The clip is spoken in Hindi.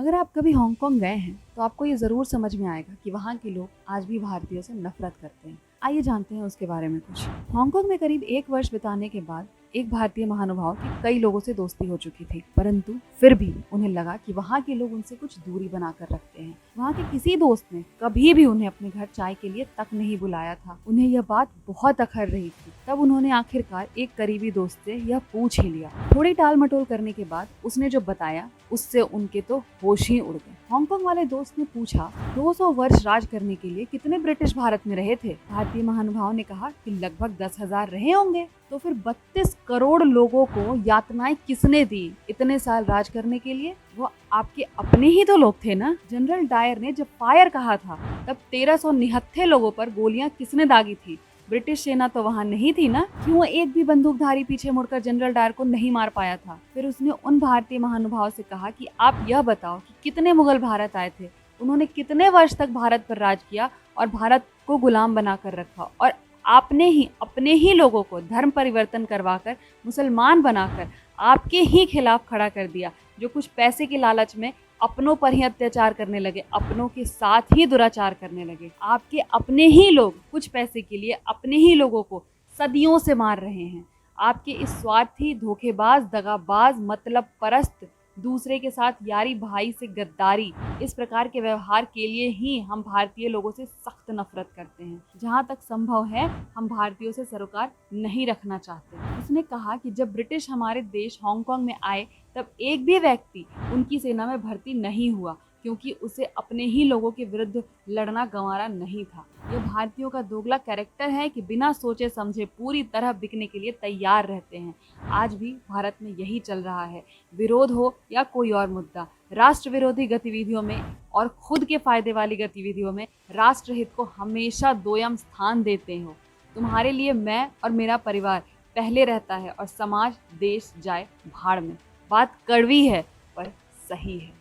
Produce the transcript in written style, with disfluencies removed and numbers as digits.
अगर आप कभी हांगकांग गए हैं तो आपको ये ज़रूर समझ में आएगा कि वहाँ के लोग आज भी भारतीयों से नफरत करते हैं। आइए जानते हैं उसके बारे में कुछ। हांगकांग में करीब 1 वर्ष बिताने के बाद एक भारतीय महानुभाव की कई लोगों से दोस्ती हो चुकी थी, परंतु फिर भी उन्हें लगा कि वहाँ के लोग उनसे कुछ दूरी बनाकर रखते हैं। वहाँ के किसी दोस्त ने कभी भी उन्हें अपने घर चाय के लिए तक नहीं बुलाया था। उन्हें यह बात बहुत अखर रही थी। तब उन्होंने आखिरकार एक करीबी दोस्त से यह पूछ ही लिया। थोड़ी टाल मटोल करने के बाद उसने जो बताया उससे उनके तो होश ही उड़ गए। हांगकांग वाले दोस्त ने पूछा, 200 वर्ष राज करने के लिए कितने ब्रिटिश भारत में रहे थे? भारतीय महानुभाव ने कहा कि लगभग 10,000 रहे होंगे। तो फिर 32 करोड़ लोगों को यातनाएं किसने दी इतने साल राज करने के लिए? वो आपके अपने ही तो लोग थे ना। जनरल डायर ने जब फायर कहा था तब 1300 निहत्थे लोगों पर गोलियां किसने दागी थी? ब्रिटिश सेना तो वहाँ नहीं थी ना। क्यों एक भी बंदूकधारी पीछे मुड़कर जनरल डायर को नहीं मार पाया था? फिर उसने उन भारतीय महानुभाव से कहा कि आप यह बताओ कि कितने मुगल भारत आए थे, उन्होंने कितने वर्ष तक भारत पर राज किया और भारत को गुलाम बनाकर रखा, और आपने ही अपने ही लोगों को धर्म परिवर्तन करवाकर मुसलमान बनाकर आपके ही खिलाफ खड़ा कर दिया, जो कुछ पैसे के लालच में अपनों पर ही अत्याचार करने लगे, अपनों के साथ ही दुराचार करने लगे। आपके अपने ही लोग कुछ पैसे के लिए अपने ही लोगों को सदियों से मार रहे हैं। आपके इस स्वार्थी, धोखेबाज, दगाबाज, मतलब परस्त, दूसरे के साथ यारी भाई से गद्दारी, इस प्रकार के व्यवहार के लिए ही हम भारतीय लोगों से सख्त नफरत करते हैं। जहाँ तक संभव है हम भारतीयों से सरोकार नहीं रखना चाहते। उसने कहा कि जब ब्रिटिश हमारे देश हांगकांग में आए तब एक भी व्यक्ति उनकी सेना में भर्ती नहीं हुआ, क्योंकि उसे अपने ही लोगों के विरुद्ध लड़ना गंवारा नहीं था। यह भारतीयों का दोगला कैरेक्टर है कि बिना सोचे समझे पूरी तरह बिकने के लिए तैयार रहते हैं। आज भी भारत में यही चल रहा है। विरोध हो या कोई और मुद्दा, राष्ट्र विरोधी गतिविधियों में और खुद के फायदे वाली गतिविधियों में राष्ट्रहित को हमेशा दोयम स्थान देते हो। तुम्हारे लिए मैं और मेरा परिवार पहले रहता है और समाज देश जाए भाड़ में। बात कड़वी है पर सही है।